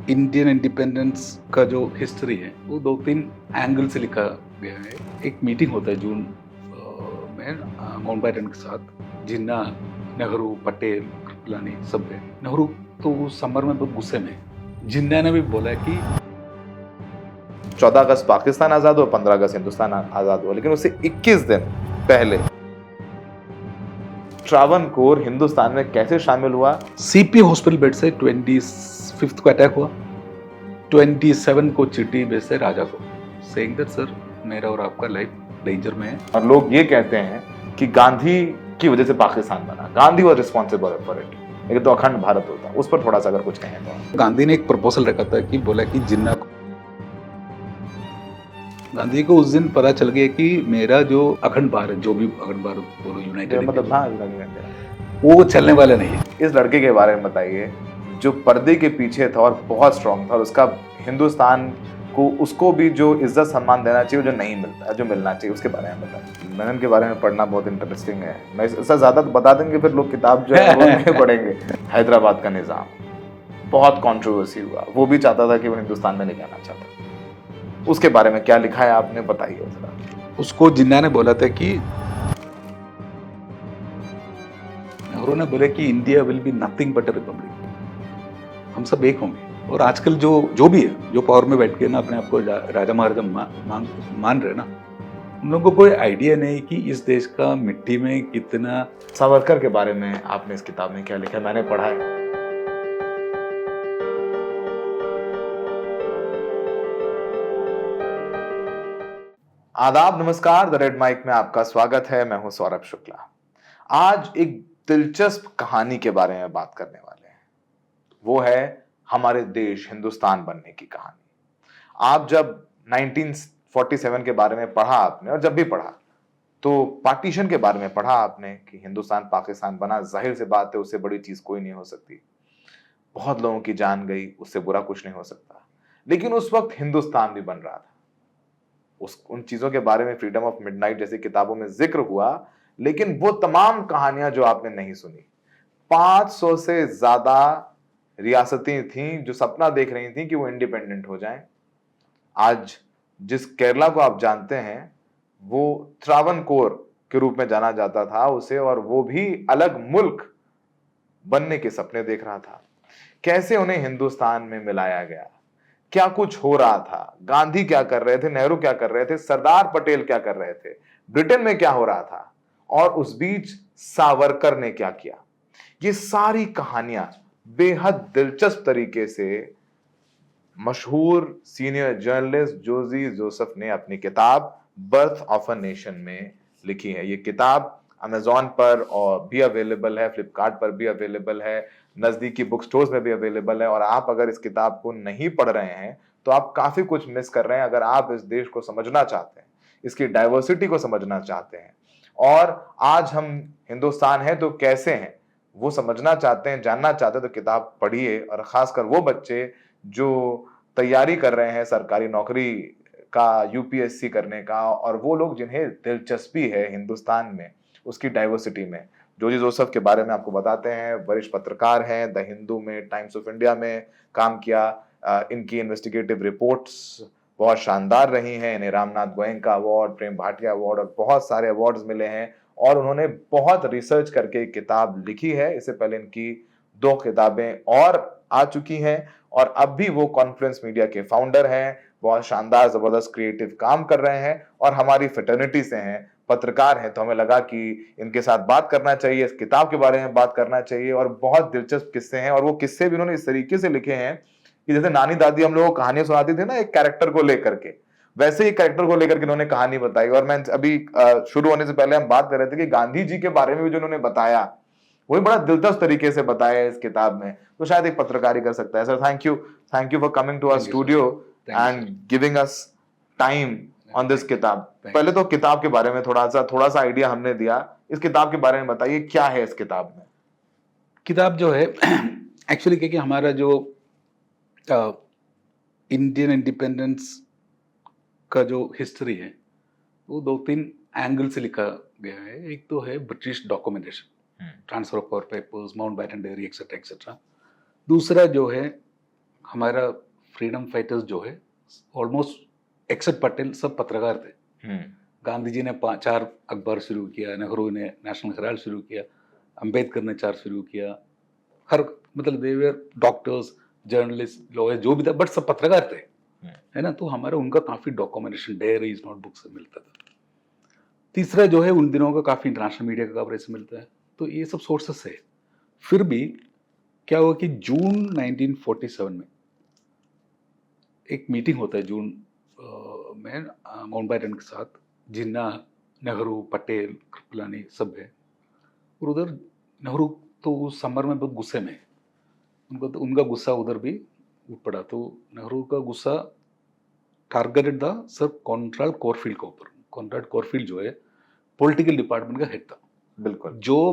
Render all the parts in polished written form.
Indian independence का जो history है वो 2-3 एंगल से लिखा गया है। एक मीटिंग होता है जून में माउंटबेटन के साथ, जिन्ना, नेहरू, पटेल, कृपलानी सब है। नेहरू तो उस समर में बहुत गुस्से में है। जिन्ना ने भी बोला है कि 14 अगस्त पाकिस्तान आजाद हुआ, 15 अगस्त हिंदुस्तान आजाद हुआ, लेकिन उससे 21 दिन पहले ट्रावनकोर हिंदुस्तान में कैसे शामिल हुआ? सीपी हॉस्पिटल बेड से 25 को अटैक हुआ, 27 को चिट्ठी भेजते राजा को, सेइंग दैट सर मेरा और आपका लाइफ डेंजर में है। और लोग ये कहते हैं कि गांधी की वजह से पाकिस्तान बना, Gandhi was responsible for it, लेकिन तो अखंड भारत होता। उस पर थोड़ा सा अगर कुछ कहें तो। गांधी ने एक प्रपोजल रखा था कि बोला कि जिन्ना को, गांधी को उस दिन पता चल गया कि मेरा जो अखंड भारत, जो भी अखंड भारत बोलो, यूनाइटेड मतलब वो चलने वाला नहीं है। इस लड़के के बारे में बताइए जो पर्दे के पीछे था और बहुत स्ट्रांग था, और उसका हिंदुस्तान को, उसको भी जो इज्जत सम्मान देना चाहिए जो नहीं मिलता, जो मिलना चाहिए, उसके बारे में बताइए। मेनन के बारे में पढ़ना बहुत इंटरेस्टिंग है। मैं इससे ज्यादा तो बता देंगे फिर लोग किताब जो है वो नहीं पढ़ेंगे। हैदराबाद का निजाम बहुत कंट्रोवर्सी हुआ, वो भी चाहता था कि वो हिंदुस्तान में नहीं आना चाहता। उसके बारे में क्या लिखा है आपने, बताइए जरा। उसको जिन्ना ने बोला था कि नेहरू ने बोले कि India will be nothing but a republic, हम सब एक होंगे। और आजकल जो भी है, जो पावर में बैठ के ना अपने आप को राजा महाराजा मान रहे ना, उन लोगों को कोई आइडिया नहीं कि इस देश का मिट्टी में कितना। सावरकर के बारे में आपने इस किताब में क्या लिखा है? मैंने पढ़ा है। आदाब, नमस्कार। द रेड माइक में आपका स्वागत है। मैं हूं सौरभ शुक्ला। आज एक दिलचस्प कहानी के बारे में बात करने वाले हैं। वो है हमारे देश हिंदुस्तान बनने की कहानी। आप जब 1947 के बारे में पढ़ा आपने, और जब भी पढ़ा तो पार्टीशन के बारे में पढ़ा आपने कि हिंदुस्तान पाकिस्तान बना, जाहिर सी बात है उससे बड़ी चीज कोई नहीं हो सकती। बहुत लोगों की जान गई, उससे बुरा कुछ नहीं हो सकता। लेकिन उस वक्त हिंदुस्तान भी बन रहा था। उन चीजों के बारे में फ्रीडम ऑफ मिडनाइट जैसी किताबों में जिक्र हुआ, लेकिन वो तमाम कहानियां जो आपने नहीं सुनी। 500 से ज्यादा रियासतें थीं जो सपना देख रही थीं कि वो इंडिपेंडेंट हो जाएं। आज जिस केरला को आप जानते हैं वो त्रावणकोर के रूप में जाना जाता था उसे, और वो भी अलग मुल्क बनने के सपने देख रहा था। कैसे उन्हें हिंदुस्तान में मिलाया गया, क्या कुछ हो रहा था, गांधी क्या कर रहे थे, नेहरू क्या कर रहे थे, सरदार पटेल क्या कर रहे थे, ब्रिटेन में क्या हो रहा था, और उस बीच सावरकर ने क्या किया। ये सारी कहानियां बेहद दिलचस्प तरीके से मशहूर सीनियर जर्नलिस्ट जोजी जोसेफ ने अपनी किताब बर्थ ऑफ अ नेशन में लिखी है। ये किताब अमेजॉन पर और भी अवेलेबल है, फ्लिपकार्ट पर भी अवेलेबल है, नजदीकी बुक स्टोर्स में भी अवेलेबल है। और आप अगर इस किताब को नहीं पढ़ रहे हैं तो आप काफी कुछ मिस कर रहे हैं। अगर आप इस देश को समझना चाहते हैं, इसकी डाइवर्सिटी को समझना चाहते हैं, और आज हम हिंदुस्तान है तो कैसे हैं वो समझना चाहते हैं, जानना चाहते हैं, तो किताब पढ़िए। और खासकर वो बच्चे जो तैयारी कर रहे हैं सरकारी नौकरी का, यूपीएससी करने का, और वो लोग जिन्हें दिलचस्पी है हिंदुस्तान में, उसकी डाइवर्सिटी में। जोजी जोसेफ के बारे में आपको बताते हैं, वरिष्ठ पत्रकार हैं, द हिंदू में, टाइम्स ऑफ इंडिया में काम किया। इनकी इन्वेस्टिगेटिव रिपोर्ट्स बहुत शानदार रही हैं। इन्हें रामनाथ गोयनका अवार्ड, प्रेम भाटिया अवार्ड और बहुत सारे अवार्ड्स मिले हैं। और उन्होंने बहुत रिसर्च करके एक किताब लिखी है। इससे पहले इनकी 2 किताबें और आ चुकी हैं, और अब भी वो कॉन्फ्रेंस मीडिया के फाउंडर हैं। बहुत शानदार जबरदस्त क्रिएटिव काम कर रहे हैं, और हमारी फ्रेटर्निटी से हैं, पत्रकार हैं। तो हमें लगा कि इनके साथ बात करना चाहिए, इस किताब के बारे में बात करना चाहिए। और बहुत दिलचस्प किस्से हैं, और वो किस्से भी उन्होंने इस तरीके से लिखे हैं कि जैसे नानी दादी हम लोगों को कहानियां सुनाती थी ना एक कैरेक्टर को लेकर के, वैसे ही कैरेक्टर को लेकर के उन्होंने कहानी बताई। और मैं अभी शुरू होने से पहले हम बात कर रहे थे कि गांधी जी के बारे में भी जो उन्होंने बताया वो भी बड़ा दिलचस्प तरीके से बताया है इस किताब में। तो शायद एक पत्रकारी कर सकता है। Sir, thank you for coming to our studio and giving us time on this किताब। पहले तो किताब के बारे में थोड़ा सा आइडिया हमने दिया, इस किताब के बारे में बताइए क्या है इस किताब में। किताब जो है एक्चुअली क्योंकि हमारा जो इंडियन इंडिपेंडेंस का जो हिस्ट्री है वो 2-3 एंगल से लिखा गया है। एक तो है British documentation, transfer of power papers, Mountbatten diary etcetera etcetera. दूसरा जो है हमारा फ्रीडम फाइटर्स जो है ऑलमोस्ट एक्सेप्ट पटेल सब पत्रकार थे। गांधी जी ने 4 अखबार शुरू किया, नेहरू ने नेशनल हेराल्ड शुरू किया, अंबेडकर ने 4 शुरू किया, हर मतलब दे वर डॉक्टर्स, जर्नलिस्ट, लॉयर जो भी था, बट सब पत्रकार थे, है ना। तो हमारा उनका काफी डॉक्यूमेंटेशन डायरीज, नोटबुक से मिलता था। तीसरा जो है उन दिनों का काफी इंटरनेशनल मीडिया का कवरेज मिलता है, तो ये सब सोर्सेस है। फिर भी क्या हुआ कि जून 1947 में एक मीटिंग होता है जून में माउंटबेटन के साथ, जिन्ना, नेहरू, पटेल, कृपलानी सब है। और उधर नेहरू तो उस समर में बहुत गुस्से में है, उनको तो उनका गुस्सा उधर भी उठ पड़ा। तो नेहरू का गुस्सा टारगेटेड था सर कॉन्ट्राल कोरफील्ड के ऊपर। कॉन्ट्राल कोरफील्ड जो है पॉलिटिकल डिपार्टमेंट का हेड था, बिल्कुल, जो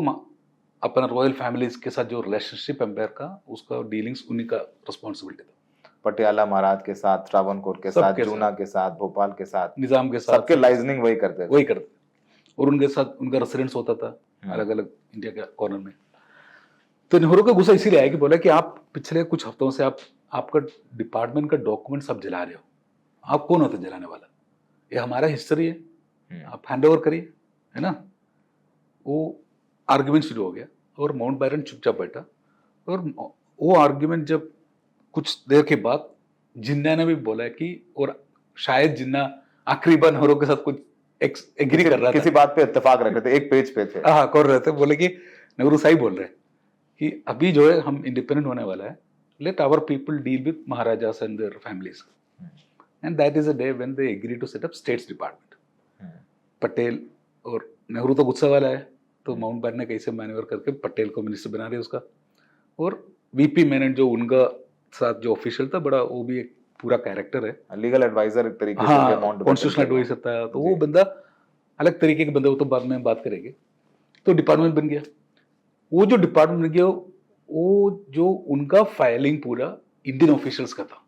अपना रॉयल फैमिलीज के साथ जो रिलेशनशिप एम्पायर का, उसका डीलिंग्स उन्हीं का रिस्पॉन्सिबिलिटी था। पटियाला महाराज के साथ, त्रावणकोर के साथ, जूना के साथ, भोपाल के साथ, निजाम के साथ, सबके लाइजनिंग वही करते थे। और उनके साथ उनका रेसिडेंस होता था अलग अलग इंडिया के कॉर्नर में। तो नेहरू का गुस्सा इसीलिए आया कि बोला कि आप पिछले कुछ हफ्तों से आपका डिपार्टमेंट का डॉक्यूमेंट सब जला रहे हो, आप कौन होते जलाने वाला, ये हमारा हिस्ट्री है, आप हैंड ओवर करिए, है ना। वो आर्ग्यूमेंट शुरू हो गया और माउंटबेटन चुपचाप बैठा। और वो आर्ग्यूमेंट जब कुछ देर के बाद जिन्ना ने भी बोला कि, और शायद जिन्ना आखिरी बार नेहरू के साथ कुछ एग्री कर रहा था, किसी बात पे इत्तेफाक रख रहे थे, एक पेज पे थे, हाँ कर रहे थे, बोले कि नेहरू सही बोल रहे हैं कि अभी जो है हम इंडिपेंडेंट होने वाला है, let our people deal with maharajas and their families, and that is a day when they agree to set up states department. Patel और नेहरू तो गुस्सा वाला है, तो माउंटबेटन ने कैसे मैनेवर करके पटेल को मिनिस्टर बना दिया उसका। और वीपी मेनन जो उनका साथ जो ऑफिशियल था, बड़ा वो भी एक पूरा कैरेक्टर है, लीगल एडवाइजर एक तरीके से, हाँ माउंटबेटन कॉन्स्टिट्यूशनल एडवाइजर था, तो वो बंदा अलग तरीके के बंदे, वो तो बाद में बात करेंगे। तो डिपार्टमेंट बन गया, वो जो डिपार्टमेंट बन गया, वो जो उनका फाइलिंग पूरा इंडियन ऑफिशियल्स का था,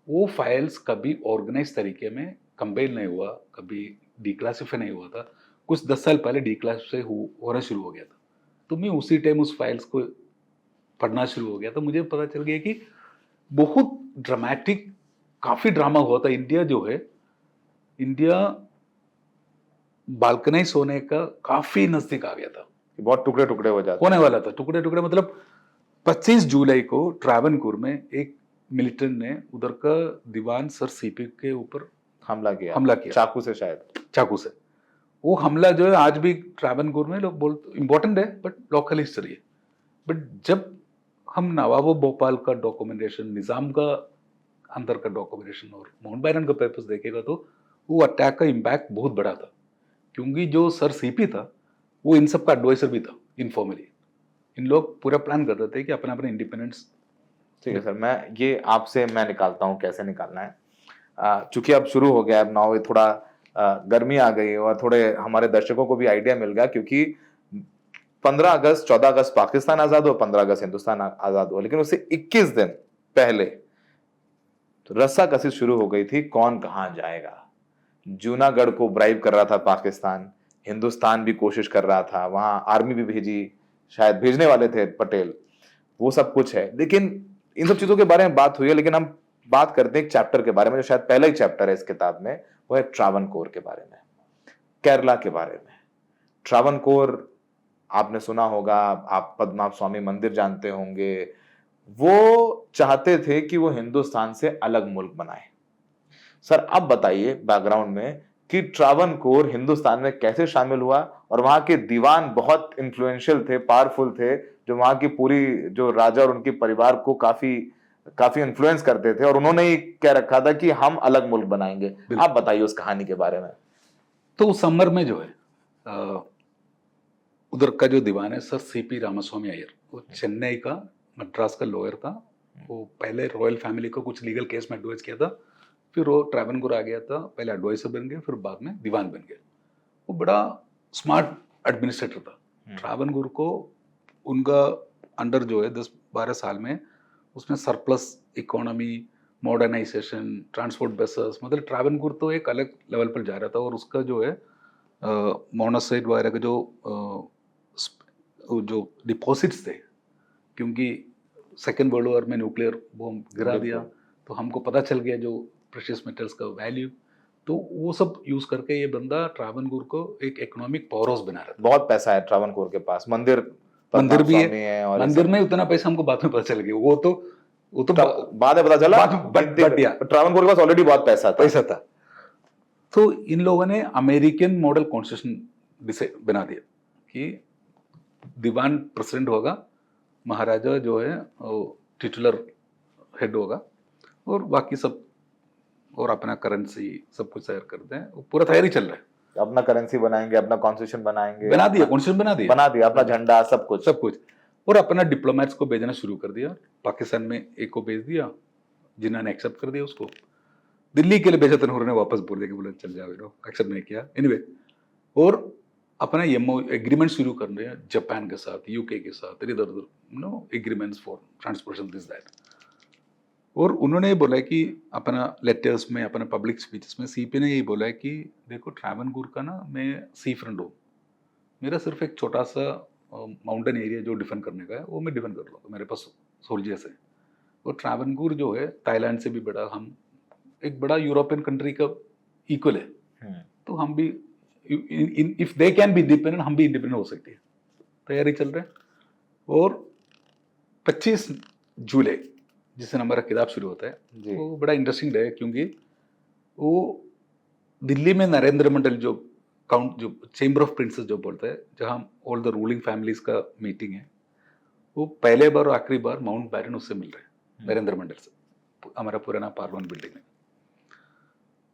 वो फाइल्स कभी ऑर्गेनाइज तरीके में कंपेल नहीं हुआ, कभी डिक्लासिफाई नहीं हुआ था। कुछ 10 साल पहले डिक्लासिफाई होना शुरू हो गया था, तो मैं उसी टाइम उस फाइल्स को पढ़ना शुरू हो गया, तो मुझे पता चल गया कि बहुत ड्रामेटिक, काफी ड्रामा हुआ था। इंडिया जो है, इंडिया बाल्कनाइज होने का काफी नजदीक आ गया था, बहुत टुकड़े टुकड़े हो जाते होने वाला था, टुकड़े टुकड़े। मतलब 25 जुलाई को ट्रावनकोर में एक मिलिटेंट ने उधर का दीवान सर सीपी के ऊपर हमला किया, चाकू से, शायद चाकू से। वो हमला जो है आज भी ट्रावनकोर में लोग बोलते इम्पोर्टेंट है, बट लोकल हिस्ट्री है। बट जब हम नवाब भोपाल का डॉक्यूमेंटेशन, निजाम का अंदर का डॉक्यूमेंटेशन और माउंटबेटन का पेपर्स देखेगा, तो वो अटैक का इम्पैक्ट बहुत बड़ा था, क्योंकि जो सर सीपी था वो इन सब का एडवाइजर भी था इनफॉर्मली। इन लोग पूरा प्लान कर रहे थे कि अपना अपना इंडिपेंडेंस। ठीक है सर, मैं ये आपसे मैं निकालता हूँ कैसे निकालना है। चूंकि अब शुरू हो गया, अब नाउ थोड़ा गर्मी आ गई और थोड़े हमारे दर्शकों को भी आइडिया मिल गया, क्योंकि 15 अगस्त 14 अगस्त पाकिस्तान आजाद हुआ, 15 अगस्त हिंदुस्तान आजाद हुआ, लेकिन उससे 21 दिन पहले तो रस्साकसी शुरू हो गई थी, कौन कहां जाएगा। जूनागढ़ को ब्राइब कर रहा था पाकिस्तान, हिंदुस्तान भी कोशिश कर रहा था, वहां आर्मी भी भेजी, शायद भेजने वाले थे पटेल, वो सब कुछ है। लेकिन इन सब चीजों के बारे में बात हुई है, लेकिन हम बात करते हैं एक चैप्टर के बारे में, जो शायद पहला ही चैप्टर है इस किताब में, वो है ट्रावनकोर के बारे में, केरला के बारे में। ट्रावनकोर आपने सुना होगा, आप पद्मनाभ स्वामी मंदिर जानते होंगे। वो चाहते थे कि वो हिंदुस्तान से अलग मुल्क बनाए। सर अब बताइए बैकग्राउंड में कि ट्रावनकोर हिंदुस्तान में कैसे शामिल हुआ, और वहां के दीवान बहुत इन्फ्लुएंशियल थे, पावरफुल थे, जो वहां की पूरी जो राजा और उनके परिवार को काफी काफी इन्फ्लुएंस करते थे, और उन्होंने ही कह रखा था कि हम अलग मुल्क बनाएंगे। आप बताइए उस कहानी के बारे में। तो उस समर में जो है उधर का जो दीवान है सर सीपी रामास्वामी अय्यर, वो चेन्नई का, मद्रास का लॉयर था। वो पहले रॉयल फैमिली को कुछ लीगल केस में एडवाइस किया था, फिर वो ट्रावनकोर आ गया था, पहले एडवाइजर बन गया, फिर बाद में दीवान बन गया। वो बड़ा स्मार्ट एडमिनिस्ट्रेटर था। ट्रावनकोर को उनका अंडर जो है 10-12 साल में उसमें surplus economy, modernisation, transport buses, मतलब ट्रावनकोर तो एक अलग लेवल पर जा रहा था। और उसका जो है मोनासाइट वगैरह के जो डिपॉजिट्स थे, क्योंकि सेकेंड वर्ल्ड वॉर में न्यूक्लियर बॉम्ब गिरा दिया, बिल्कुल। तो हमको पता चल गया जो प्रेशियस मेटल्स का वैल्यू। तो वो सब यूज करके ये बंदा ट्रावनकोर को एक इकोनॉमिक पावर हाउस बना रहा था। बहुत पैसा है ट्रावनकोर के पास, मंदिर मंदिर पद्मनाभ भी स्वामी है, और ये मंदिर सब। में उतना पैसा हमको बाद में पता चल गया, वो तो बाद में पता चला, बट या ट्रावनकोर के पास ऑलरेडी बहुत पैसा था। तो इन लोगों ने अमेरिकन मॉडल कॉन्स्टिट्यूशन बना दिया कि दीवान प्रेसिडेंट होगा, महाराजा जो है टिटुलर हेड होगा, और बाकी सब और अपना करेंसी सब कुछ तैयार करते हैं। वो पूरा तैयारी चल रहा है, अपना करेंसी बनाएंगे, अपना कॉन्स्टिट्यूशन बनाएंगे, बना दिया, कॉन्स्टिट्यूशन बना दिया अपना झंडा सब कुछ। और अपना डिप्लोमेट्स को भेजना शुरू कर दिया। पाकिस्तान में एक को भेज दिया, जिन्ना ने एक्सेप्ट कर दिया उसको। दिल्ली के लिए भेजा तनहूर ने वापस बोल दिया कि बोले चल जाओ, एक्सेप्ट नहीं किया एनीवे। और अपना एमओ एग्रीमेंट शुरू कर रहे हैं जापान के साथ, यूके के साथ, इधर उधर no agreements for transportation this that. और उन्होंने ये बोला कि अपना लेटर्स में, अपना पब्लिक स्पीचेस में सीपी ने यही बोला है कि देखो ट्रावनकोर का ना मैं सी फ्रंट हूँ, मेरा सिर्फ एक छोटा सा माउंटेन एरिया जो डिफेंड करने का है वो मैं डिफेंड कर लूँगा, मेरे पास सोल्जर्स है। और ट्रावनकोर जो है थाईलैंड से भी बड़ा, हम एक बड़ा यूरोपियन कंट्री का इक्वल है, तो हम भी if they can be independent, हम भी इंडिपेंडेंट हो सकते हैं। तैयारी चल रहा है। और 25 जुलाई जिस दिन हमारा किताब शुरू होता है, वो बड़ा इंटरेस्टिंग डे है, क्योंकि वो दिल्ली में नरेंद्र मंडल जो चेंबर ऑफ प्रिंसेस जो बोलता है, जहाँ ऑल द रूलिंग फैमिलीज का मीटिंग है, वो पहले बार और आखिरी बार माउंट बैरन उससे मिल रहे हैं, नरेंद्र मंडल से, हमारा पुराना पार्लियामेंट बिल्डिंग में।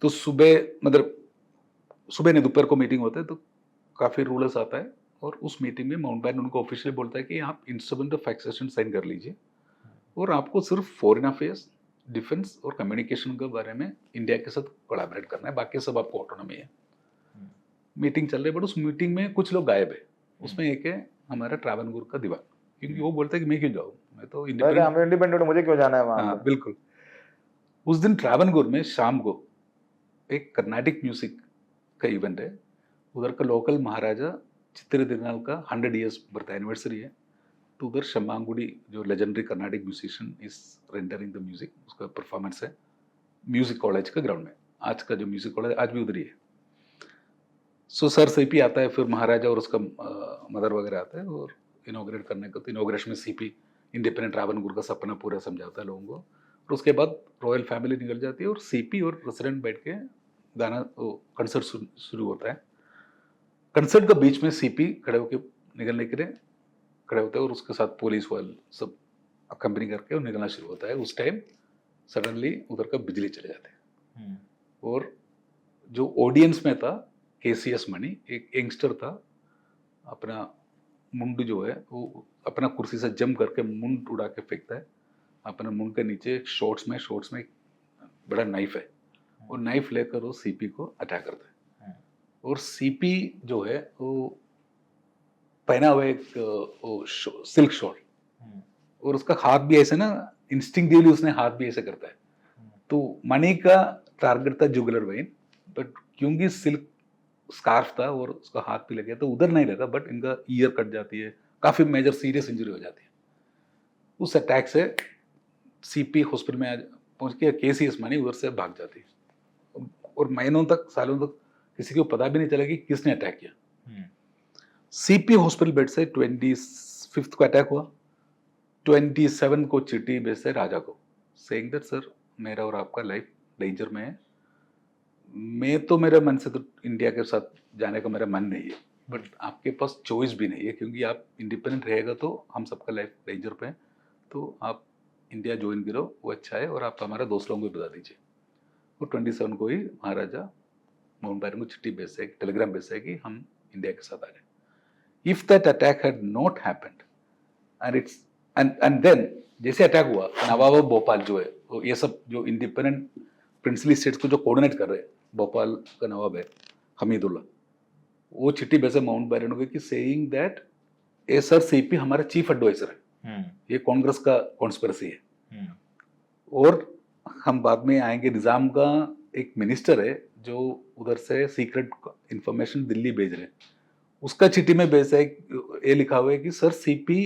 तो सुबह नहीं दोपहर को मीटिंग होता है, तो काफ़ी रूलर्स आता है, और उस मीटिंग में माउंट बैरन उनको ऑफिशियली बोलता है कि आप इंस्ट्रूमेंट ऑफ एक्सेशन साइन कर लीजिए, और आपको सिर्फ फॉरेन अफेयर्स, डिफेंस और कम्युनिकेशन के बारे में इंडिया के साथ कोलैबोरेट करना है, बाकी सब आपको ऑटोनॉमी है। मीटिंग चल रही है, बट उस मीटिंग में कुछ लोग गायब है। उसमें एक है हमारा ट्रावनकोर का दीवान, क्योंकि वो बोलता है कि मैं क्यों जाऊँ, मैं तो इंडिपेंडेंट, मुझे क्यों जाना है वहां। हाँ बिल्कुल। उस दिन ट्रावनकोर में शाम को एक कर्नाटिक म्यूजिक का इवेंट है, उधर का लोकल महाराजा चित्रा तिरुनाल का 100 ईयर्स बर्थ एनिवर्सरी है, तो उधर शम्मांगुडी जो legendary Carnatic musician is rendering the music, उसका परफॉर्मेंस है म्यूजिक कॉलेज के ग्राउंड में। आज का जो म्यूजिक कॉलेज आज भी उधर ही है। सो सर सीपी आता है, फिर महाराजा और उसका मदर वगैरह आता है, और इनॉग्रेट करने को, तो इनॉग्रेशन में सीपी इंडिपेंडेंट ट्रावनकोर का सपना पूरा समझाता है लोगों को। और उसके बाद रॉयल फैमिली निकल जाती है, और सीपी और प्रेसिडेंट बैठ के गाना कंसर्ट शुरू होता है। कंसर्ट के बीच में सीपी खड़े होकर निकलने के लिए खड़े होते हैं, और उसके साथ पुलिस वाले सब कंपनी करके और निकलना शुरू होता है। उस टाइम सडनली उधर का बिजली चले जाते हैं, और जो ऑडियंस में था केसीएस मणि, एक यंगस्टर था, अपना मुंड जो है वो अपना कुर्सी से जम करके मुंड उड़ा के फेंकता है। अपना मुंड के नीचे शॉर्ट्स में एक बड़ा नाइफ है, और नाइफ लेकर वो सीपी को अटैक करता है। और सीपी जो है वो पहना हुआ एक सिल्क शॉल, और उसका हाथ भी ऐसे ना इंस्टिंक्टिवली उसने हाथ भी ऐसे करता है। तो मणि का टारगेट था जुगुलर वेन, बट क्योंकि सिल्क स्कार्फ था और उसका हाथ भी लग गया, तो उधर नहीं लगा, बट इनका ईयर कट जाती है, काफी मेजर सीरियस इंजरी हो जाती है। उस अटैक से सीपी हॉस्पिटल में पहुंच के केसीएस मणि उधर से भाग जाती है, और महीनों तक, सालों तक किसी को पता भी नहीं चला कि किसने अटैक किया। सीपी हॉस्पिटल बेड से 25 को अटैक हुआ, 27 को चिट्ठी भेजते राजा को, सेइंग दैट सर मेरा और आपका लाइफ डेंजर में है। मैं तो मेरे मन से तो इंडिया के साथ जाने का मेरा मन नहीं है, बट आपके पास चॉइस भी नहीं है, क्योंकि आप इंडिपेंडेंट रहेगा तो हम सबका लाइफ डेंजर पे है, तो आप इंडिया ज्वाइन करो वो अच्छा है, और आप हमारा दोस्त लोगों को बता दीजिए। और 27 को ही महाराजा माउंट बैरन को चिट्ठी भेजते हैं, टेलीग्राम भेजते हैं कि हम इंडिया के साथ आ रहे हैं। If that attack had not happened and then जैसे अटैक हुआ, नवाब भोपाल जो है, वो ये सब जो इंडिपेंडेंट प्रिंसली स्टेट्स को जो कोऑर्डिनेट कर रहे हैं, भोपाल का नवाब है हमीदुल्ला, वो चिट्ठी भेजे माउंट बैरन को कि saying that A sir CP हमारा चीफ एडवाइजर है, ये कांग्रेस का कॉन्स्पिरेसी है, और हम बाद में आएंगे, निजाम का एक मिनिस्टर है जो उधर से सीक्रेट इंफॉर्मेशन दिल्ली भेज रहे हैं, उसका चिट्ठी में भेजा है, ये लिखा हुआ है कि सर सीपी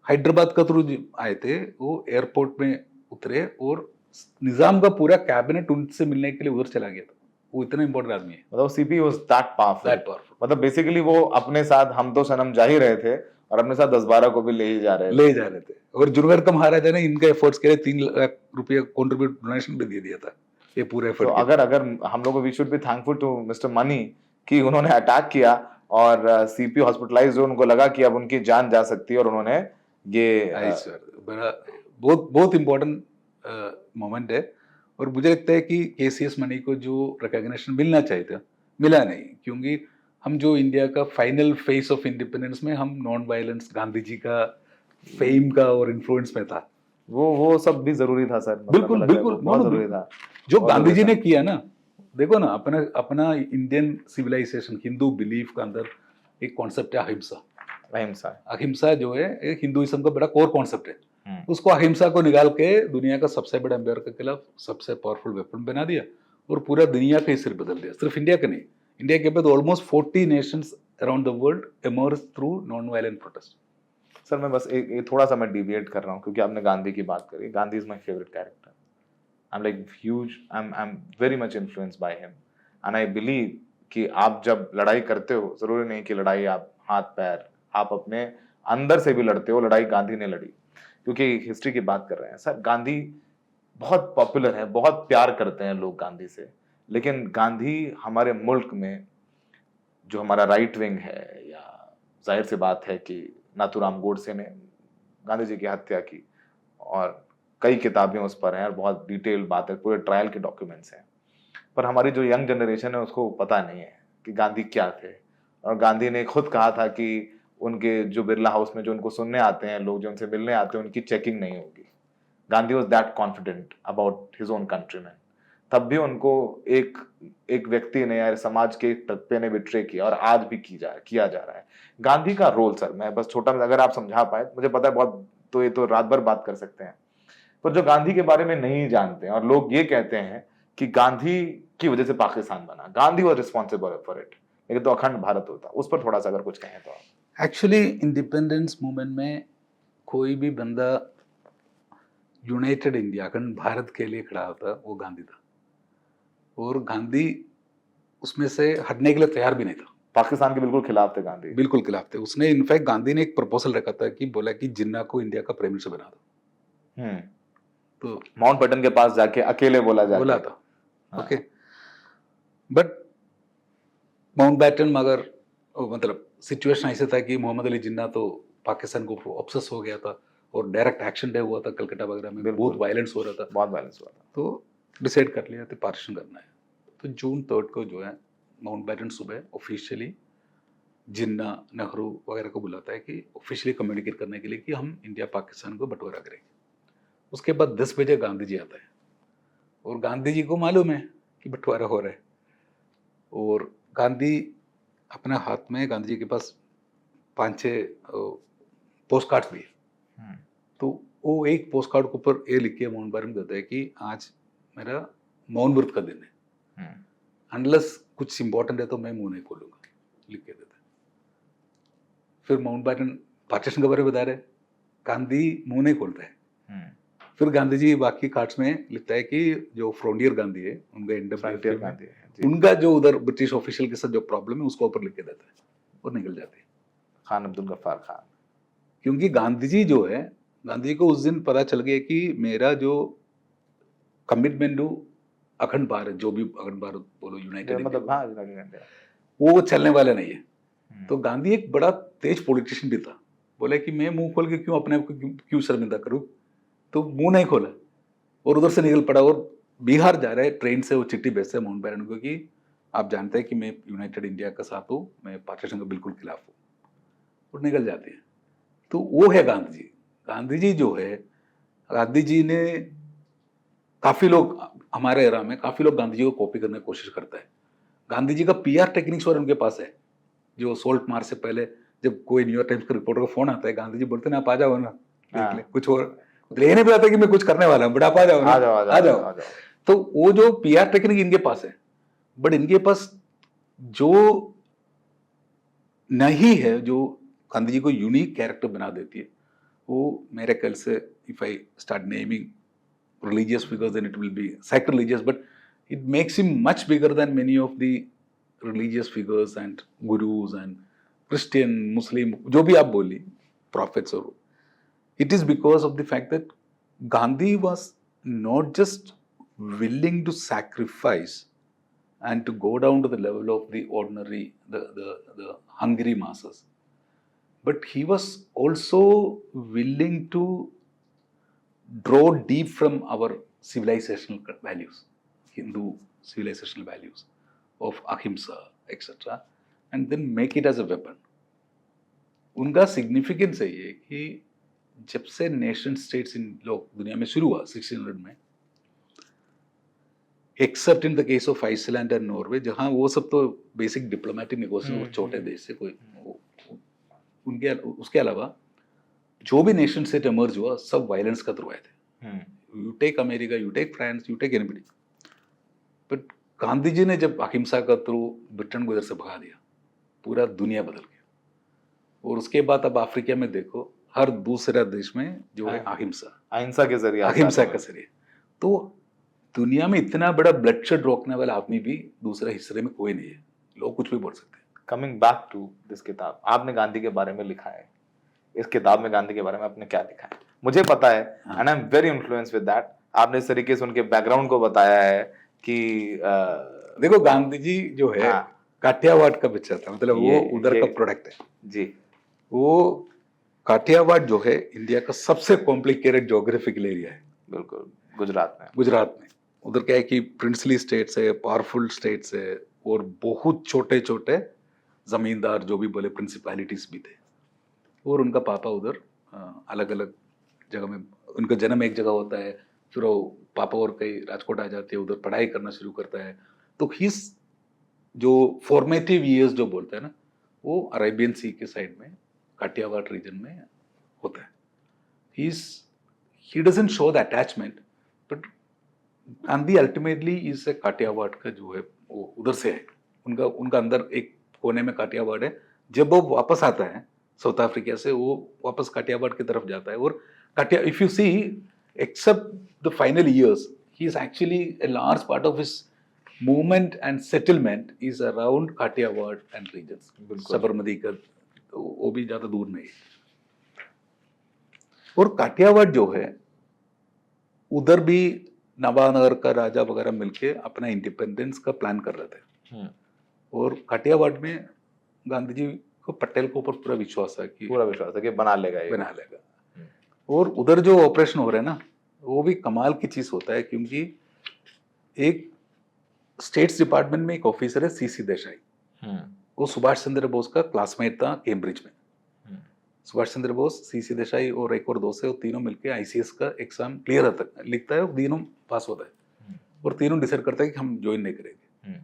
हैदराबाद का थ्रू आए थे, वो एयरपोर्ट में उतरे और निजाम का पूरा कैबिनेट उनसे मिलने के लिए उधर चला गया था। वो इतना इंपॉर्टेंट आदमी है, मतलब CP was that powerful. That powerful. मतलब बेसिकली वो अपने साथ हम तो सनम जा ही रहे थे और अपने साथ 10-12 को भी ले ही जा रहे थे। ले जा रहे थे। और जुनगढ़ का महाराजा ने इनके एफर्ट्स के लिए 3 लाख रुपए कंट्रीब्यूट डोनेशन भी दे दिया था ये पूरे तो एफर्ट। अगर हम लोग we should be thankful to mister Mani कि उन्होंने अटैक किया और सीपी हॉस्पिटलाइज्ड हो, उनको लगा कि अब उनकी जान जा सकती है और उन्होंने ये बड़ा बहुत बहुत इंपॉर्टेंट मोमेंट है। और मुझे लगता है कि केसीएस मनी को जो रिकॉग्निशन मिलना चाहिए था, मिला नहीं, क्योंकि हम जो इंडिया का फाइनल फेस ऑफ इंडिपेंडेंस में हम नॉन वायलेंस, गांधी जी का फेम का और इन्फ्लुएंस में था। वो सब भी जरूरी था सर। मतलब बिल्कुल मुझे लगता है बिल्कुल, वो बहुत जरूरी था। जो बहुत गांधी जी जरूरी ने किया ना, देखो ना, अपना अपना इंडियन सिविलाइजेशन, हिंदू बिलीफ का अंदर एक कॉन्सेप्ट है अहिंसा। अहिंसा। अहिंसा जो है एक हिंदुइज्म का बड़ा कोर कॉन्सेप्ट है। उसको अहिंसा को निकाल के दुनिया का सबसे बड़ा एम्पायर के खिलाफ सबसे पावरफुल वेपन बना दिया और पूरा दुनिया का ही सिर बदल दिया। सिर्फ इंडिया का नहीं, इंडिया के बाद almost 40 Nations around the world emerge through non violent protest. Sir मैं बस एक थोड़ा सा मैं डिविएट कर रहा हूँ क्योंकि आपने गांधी की बात करी। Gandhi is my favourite character. I am like huge, I am very much influenced by him and I believe कि आप जब लड़ाई करते हो, जरूरी नहीं कि लड़ाई आप हाथ पैर, आप अपने अंदर से भी लड़ते हो। लड़ाई गांधी ने लड़ी, क्योंकि हिस्ट्री की बात कर रहे हैं सर। गांधी बहुत पॉपुलर है, बहुत प्यार करते हैं लोग गांधी से, लेकिन गांधी हमारे मुल्क में जो हमारा राइट विंग है, या जाहिर सी बात है कि नाथूराम गोडसे ने गांधी जी की हत्या की और कई किताबें उस पर हैं और बहुत डिटेल बात है, पूरे ट्रायल के डॉक्यूमेंट्स हैं। पर हमारी जो यंग जनरेशन है उसको पता नहीं है कि गांधी क्या थे। और गांधी ने खुद कहा था कि उनके जो बिरला हाउस में जो उनको सुनने आते हैं लोग, जो उनसे मिलने आते हैं, उनकी चेकिंग नहीं होगी। Gandhi was that confident about his own countryman. तब भी उनको एक व्यक्ति ने या समाज के एक तबके ने बिट्रे किया और आज भी किया जा रहा है। गांधी का रोल सर, मैं बस छोटा, अगर आप समझा पाए, मुझे पता है बहुत, तो ये तो रात भर बात कर सकते हैं, पर जो गांधी के बारे में नहीं जानते हैं और लोग ये कहते हैं कि गांधी की वजह से पाकिस्तान बना, Gandhi was responsible for it, लेकिन तो अखंड भारत होता, उस पर थोड़ा सा अगर कुछ कहें तो आप। एक्चुअली इंडिपेंडेंस मूवमेंट में कोई भी बंदा यूनाइटेड इंडिया, अखंड भारत के लिए खड़ा होता वो गांधी था। और गांधी उसमें से हटने के लिए तैयार भी नहीं था। पाकिस्तान के बिल्कुल खिलाफ थे गांधी, बिल्कुल खिलाफ थे। उसने इनफैक्ट गांधी ने एक प्रपोजल रखा था कि बोला कि जिन्ना को इंडिया का प्राइम मिनिस्टर बना दो। तो माउंटबेटन के पास जाके अकेले बोला था। ओके, बट माउंटबेटन, मगर मतलब सिचुएशन ऐसे था कि मोहम्मद अली जिन्ना तो पाकिस्तान को ऑब्सेस हो गया था और डायरेक्ट एक्शन डे हुआ था कलकत्ता वगैरह में, बहुत वायलेंस हो रहा था, बहुत वायलेंस हुआ था। तो डिसाइड कर लिया था पार्टीशन करना है। तो जून 3 को जो है माउंटबेटन सुबह ऑफिशियली जिन्ना, नेहरू वगैरह को बुलाता है कि ऑफिशियली कम्युनिकेट करने के लिए कि हम इंडिया पाकिस्तान को बंटवारा करेंगे। उसके बाद 10 बजे गांधी जी आता है और गांधी जी को मालूम है कि बंटवारा हो रहा है। और गांधी अपने हाथ में, गांधी जी के पास 5-6 पोस्ट कार्ड्स भी है। तो वो एक पोस्ट कार्ड के ऊपर ये लिख के माउंटबेटन देता है कि आज मेरा मौन व्रत का दिन है, अनलेस कुछ इंपॉर्टेंट है तो मैं मुंह नहीं खोलूंगा, लिख के देता है। फिर माउंटबेटन पार्टीशन के बारे में बता रहे, गांधी मुंह नहीं खोलता है। फिर गांधी जी बाकी कार्ड्स में लिखता है कि जो फ्रोंटियर गांधी है, उनका जो उधर ब्रिटिश ऑफिशियल के साथ जो प्रॉब्लम है उसको ऊपर लिख के देता है और निकल जाते हैं। खान अब्दुल गफ्फार खान, क्योंकि गांधी जी जो है, गांधी जी को उस दिन पता चल गया कि मेरा जो कमिटमेंट हो अखंड भारत, जो भी अखंड भारत बोलो, यूनाइटेड मतलब वो चलने वाला नहीं है। तो गांधी एक बड़ा तेज पॉलिटिशियन भी था, बोला कि मैं मुंह खोल के क्यों अपने आप को क्यों शर्मिंदा करूं, तो मुंह नहीं खोला और उधर से निकल पड़ा और बिहार जा रहा है ट्रेन से। वो चिट्ठी भेजते हैं माउंटबेटन को कि आप जानते हैं कि मैं यूनाइटेड इंडिया का साथ हूँ, मैं पार्टीशन का बिल्कुल खिलाफ हूँ, और निकल जाते हैं। तो वो है गांधी जी। गांधी जी जो है, गांधी जी ने काफी लोग हमारे एरा में, काफी लोग गांधी जी को कॉपी करने की कोशिश करता है। गांधी जी का पीआर टेक्निक्स और उनके पास है। जो सोल्ट मार्च से पहले जब कोई न्यूयॉर्क टाइम्स के रिपोर्टर का फोन आता है, गांधी जी बोलते हैं आप आ जाओ ना, देख ले कुछ और, ये नहीं बताता कि मैं कुछ करने वाला हूँ, बट आप आ जाओ ना, आ जाओ। तो वो जो पीआर टेक्निक इनके पास है, बट इनके पास जो नहीं है, जो गांधी जी को यूनिक कैरेक्टर बना देती है, वो मेरे ख्याल से if I start naming religious figures then it will be sacrilegious, but it makes him much bigger than many of the religious figures and gurus and Christian, Muslim, जो भी आप बोली prophets और it is because of the fact that Gandhi was not just willing to sacrifice and to go down to the level of the ordinary, the hungry masses, but he was also willing to draw deep from our civilizational values, Hindu civilizational values of ahimsa, etc., and then make it as a weapon. उनका significance है ये कि जब से nation states in लोग दुनिया में शुरू हुआ 1600 में, except in the case of Iceland and Norway, जहां वो सब तो बेसिक डिप्लोमेटिक नेगोशिएशन छोटे देश से कोई उनके उसके अलावा जो भी नेशन स्टेट इमर्ज हुआ सब वायलेंस का थ्रू आए थे. You take America, you take France, you take anybody, but Gandhi ji ने जब अहिंसा का थ्रू ब्रिटेन को इधर से भगा दिया, पूरा दुनिया बदल गया. और उसके बाद अब अफ्रीका में देखो, हर दूसरा देश में जो है अहिंसा के जरिए तो दुनिया में इतना बड़ा ब्लडशेड रोकने वाला आदमी भी दूसरे हिस्से में कोई नहीं है. लोग कुछ भी बोल सकते हैं. कमिंग बैक टू दिस किताब, आपने गांधी के बारे में लिखा है. इस किताब में गांधी के बारे में आपने क्या लिखा है मुझे पता है, and I am very influenced with that. आपने इस तरीके से उनके बैकग्राउंड को बताया है कि देखो गांधी जी जो है काठियावाड़ का बच्चा था, मतलब वो उधर का प्रोडक्ट है जी. वो काठियावाड़ जो है इंडिया का सबसे कॉम्प्लिकेटेड ज्योग्राफिकल एरिया है. बिल्कुल, गुजरात में उधर क्या है कि प्रिंसली स्टेट्स है, पावरफुल स्टेट्स है, और बहुत छोटे छोटे जमींदार जो भी बोले प्रिंसिपैलिटीज भी थे. और उनका पापा उधर अलग अलग जगह में, उनका जन्म एक जगह होता है, फिर वो पापा और कई राजकोट आ जाते हैं, उधर पढ़ाई करना शुरू करता है. तो हिस जो फॉर्मेटिव ईयर्स जो बोलते हैं ना, वो अरेबियन सी के साइड में काठियावाड़ रीजन में होता है. He doesn't show the attachment, but Gandhi ultimately is a Kathiawar का जो है वो उधर से है. उनका अंदर एक कोने में काठियावाड़ है. जब वो वापस आता है साउथ अफ्रीका से, वो वापस काठियावाड़ की तरफ जाता है. और if you see, except the final years, he is actually a large part of his movement and settlement is around Kathiawar and regions. Sabarmati का वो भी ज्यादा दूर नहीं है. और काठियावाड़ जो है उधर भी नवानगर का राजा वगैरह मिलके अपना इंडिपेंडेंस का प्लान कर रहे थे. और काठियावाड़ में गांधी जी को पटेल के ऊपर पूरा विश्वास है कि बना लेगा. और उधर जो ऑपरेशन हो रहा है ना, वो भी कमाल की चीज होता है, क्योंकि एक स्टेट्स डिपार्टमेंट में एक ऑफिसर है सीसी देसाई. वो सुभाष चंद्र बोस का क्लासमेट था कैम्ब्रिज में. सुभाष चंद्र बोस, सीसी देसाई और एक और दोस्त है, वो तीनों मिलके आईसीएस का एग्जाम क्लियर लिखता है, तीनों पास होता है. और तीनों डिसाइड करता है कि हम ज्वाइन नहीं करेंगे.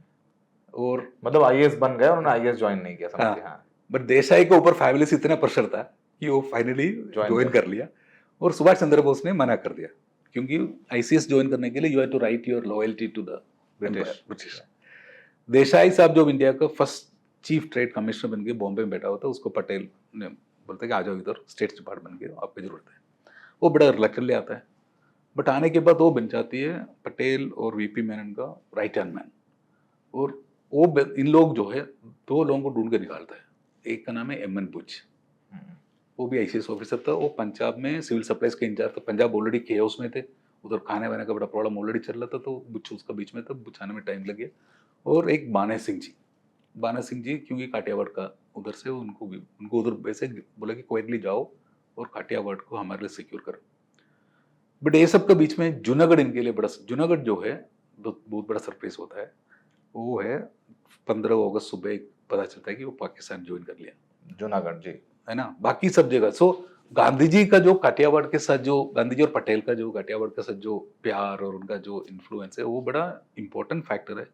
और मतलब आईएएस बन गए, उन्होंने आईएएस ज्वाइन नहीं किया, समझ गए. बट देसाई के ऊपर फैमिली से इतना प्रेशर था कि वो फाइनली ज्वाइन कर लिया. और सुभाष चंद्र बोस ने मना कर दिया, क्योंकि आईसीएस ज्वाइन करने के लिए you have to write your loyalty to the British. Desai साहब जो इंडिया का फर्स्ट चीफ ट्रेड कमिश्नर बन के बॉम्बे में बैठा होता, उसको पटेल ने बोलते कि आ जाओ इधर, स्टेट्स डिपार्टमेंट के आपकी जरूरत है. वो बड़ा रिलक्टेंटली आता है, बट आने के बाद वो बन जाती है पटेल और वीपी मेनन का राइट हैंड मैन. और वो इन लोग जो है 2 लोगों को ढूंढ के निकालता है. एक का नाम है एमएन बुच, वो भी आईसीएस ऑफिसर था. वो पंजाब में सिविल सप्लाईज के इंचार्ज था. पंजाब ऑलरेडी केओस में थे, उधर खाने वाने का बड़ा प्रॉब्लम ऑलरेडी चल रहा था, तो बुच उसका बीच में था, बुच आने में टाइम लग गया. और एक बाने सिंह जी क्योंकि काठियावाड़ का उधर से, उनको उधर वैसे बोला कि क्वाइटली जाओ और काठियावाड़ को हमारे लिए सिक्योर करो. बट ये सब के बीच में जूनागढ़ इनके लिए जूनागढ़ जो है बहुत बड़ा सरप्राइज होता है. वो है 15 अगस्त सुबह पता चलता है कि वो पाकिस्तान ज्वाइन कर लिया. जूनागढ़ जी है ना, बाकी सब जगह. सो गांधी जी का जो काठियावाड़ के साथ, जो गांधी जी और पटेल का जो काठियावाड़ के साथ जो प्यार और उनका जो इन्फ्लुएंस है, वो बड़ा इंपॉर्टेंट फैक्टर है.